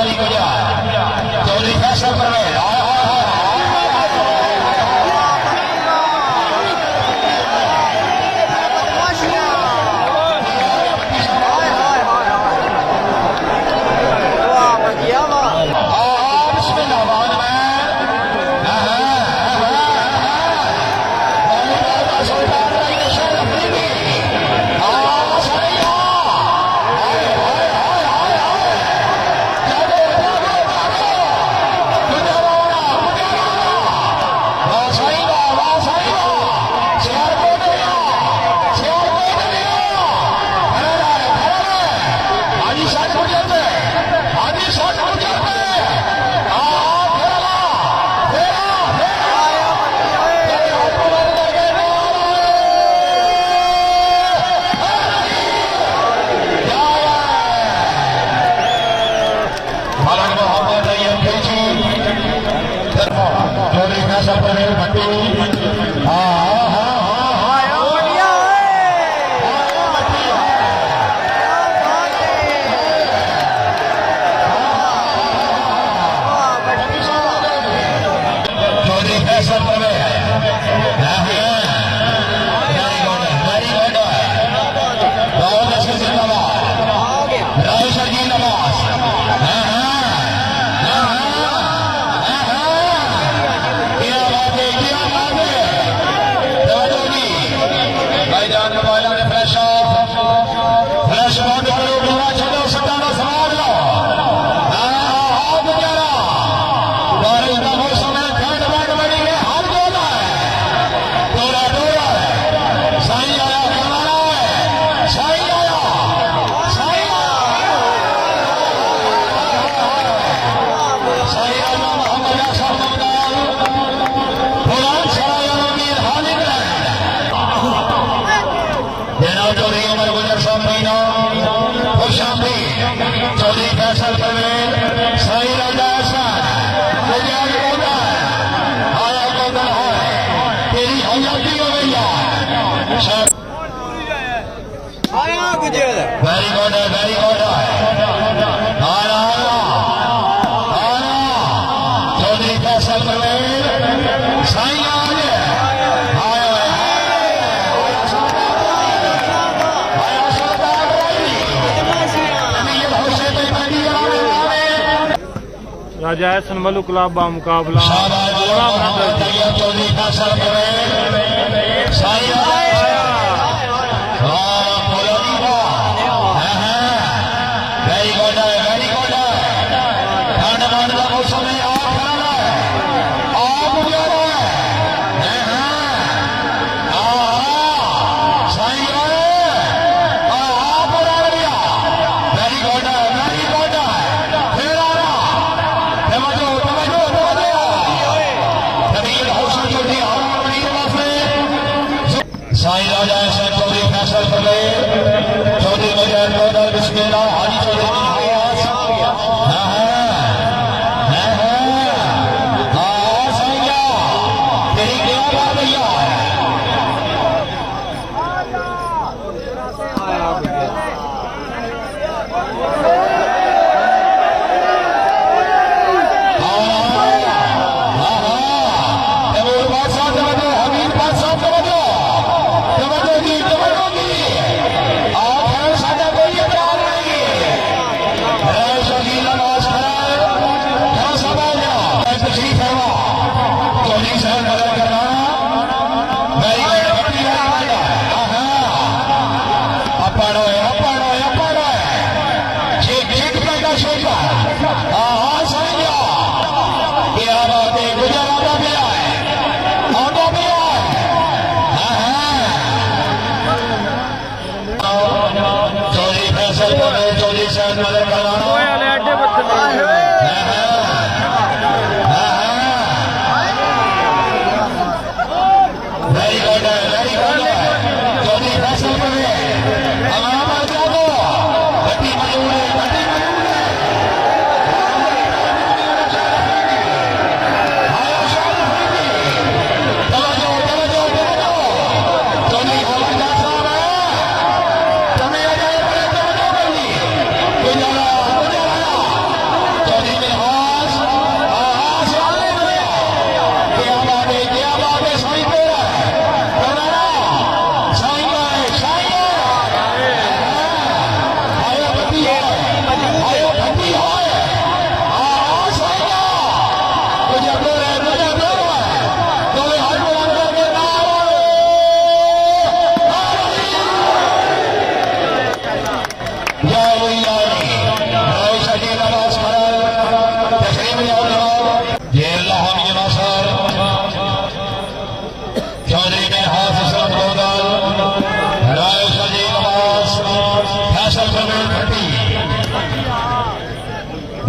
मेरी गुजरात चौधरी फैसल परवेज राजा सनमलू क्लब का मुकाबला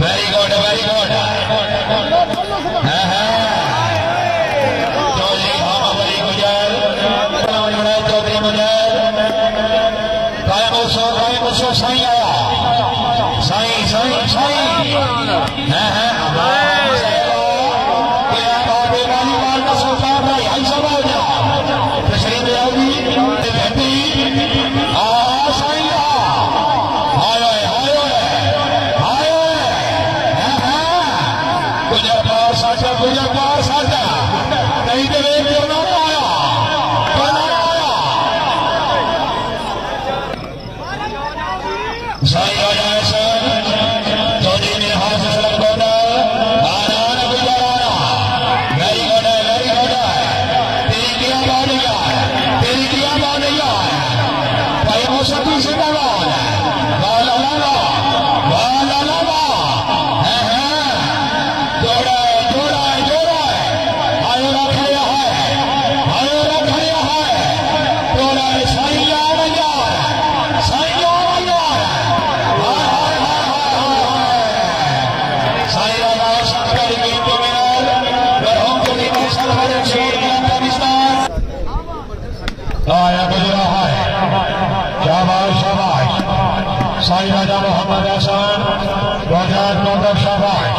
very good very good Chaudhry Mohammad Gujar Chaudhry Mujar कायम उसो साई आया साई साई साई साई राजा मोहम्मद हसन गुजरात नौकर शाबाश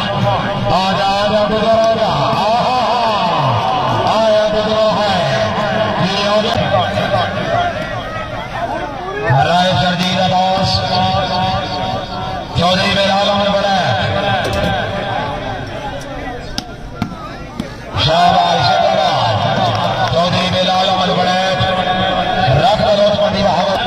आजा आजा गुजरागा आया गुजरो है राय सरजीत अब्बास चौधरी बिलाल अहमद बड़ा शाबाश चौधरी बिलाल अहमद बड़ा रख दो पंडी बहावत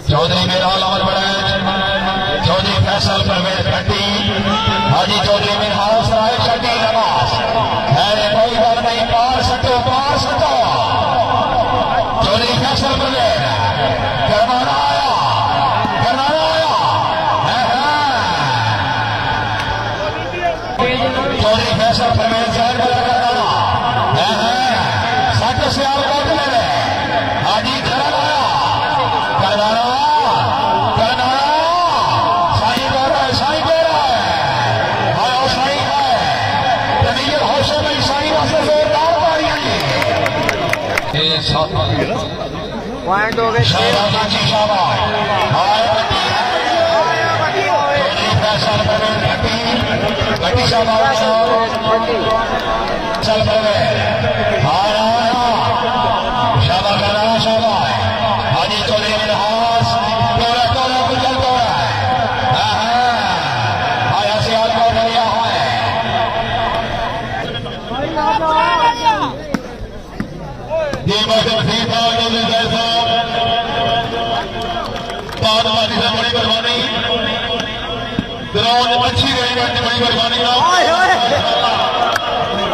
चौधरी बिलाल अहमद बड़ा चौधरी फैसल परवेज भट्टी हाजी चौधरी मिनहास राय शक्ति नवाज है कोई बात नहीं पार सको चौधरी फैसल परवेज करवाना आया चौधरी फैसल परवेज शहर बड़ा करना सट सियाल काट ले हाजी खड़ा आया करवाना पॉइंट हो गए हाजी चौधरी मिनहास आया सियाल को लिया है ये बात ठीक था जैसा बादवादी से बड़ी मेहरबानी ग्राउंड अच्छी रही बड़ी मेहरबानी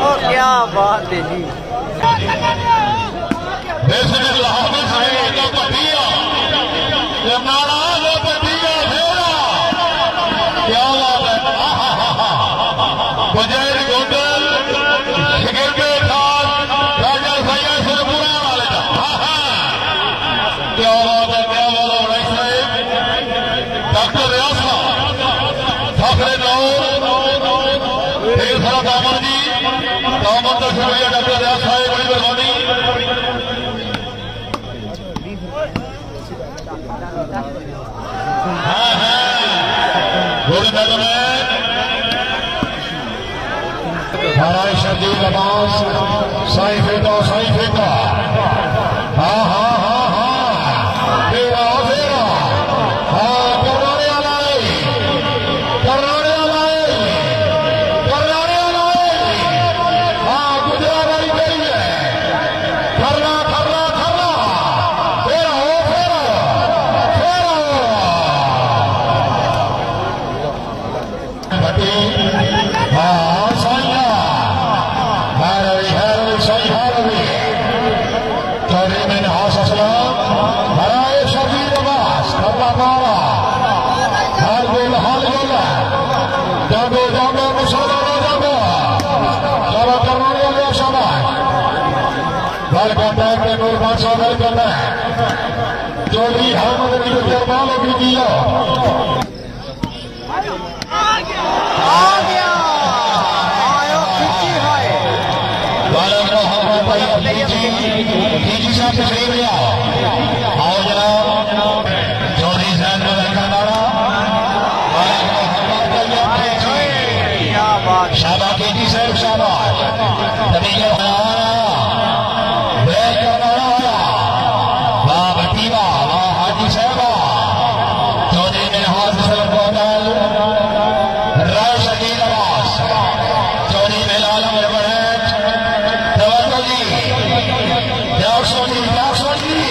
ओ क्या बात है जी वैसे लाहौर से तो पटिया नाना वो पटिया फेरा क्या बात है बजैर गोंडल शिकरबे खान राजा सैयद सुरपुरा वाले का क्या बात है उड़ाई साहेब डॉक्टर रियासा ठाकरे ढेर सारा दामन जी दामन का शुक्रिया डॉक्टर रियाज साहेब बड़ी मेहरबानी महाराज शर्जील अब्बास साई फेंका हाँ हाँ हाँ हाँ फेरा हाँ करने वाला हाँ गुजरात वाली गई है करना फेरा भट्टी हाँ साइया चौधरी अहमद अली जरबाल भी किया आओ जनाब चौधरी साहब शाबा के जी साहब शाबाश हाजी साहब चौधरी में हाथ राय शकील अब्बास चौधरी में लालम जी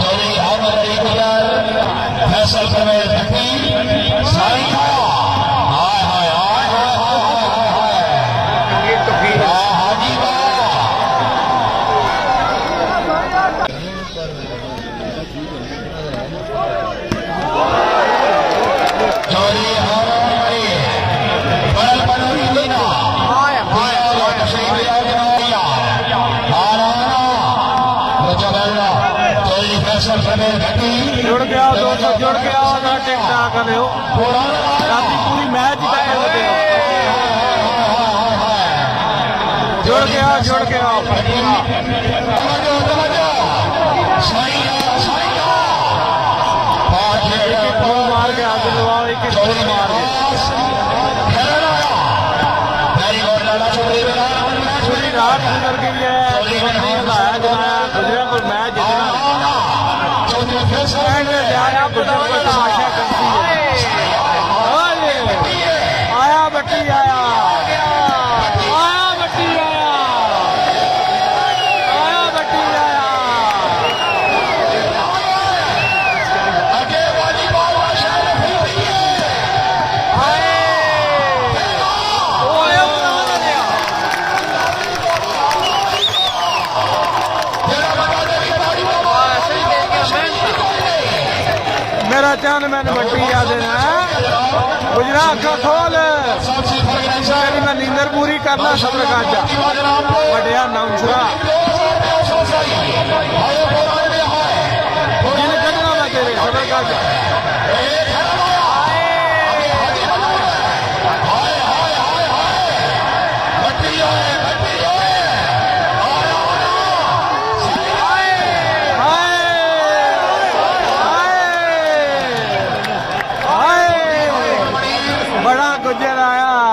चौधरी अहमद अली गुजर फैसल परवेज भट्टी साई हाजी चौधरी जुड़ के आओ दोस्तों जुड़ के आओ ना टिकटा कर हो राती पूरी मैच जिता के लगे जुड़ के आओ मार के आगे दबाओ एक मार पूरी रात गुजर गई है गुजरा पर मैच आया तमाशा करती है आया बट्टी आया मेरा चांद मैंने बट्टी याद है गुजरा अखा खोल मैं नींदर पूरी करना सबर काचा बढ़िया नौशरा कटना मैं तेरे सबर काचा गुजर आया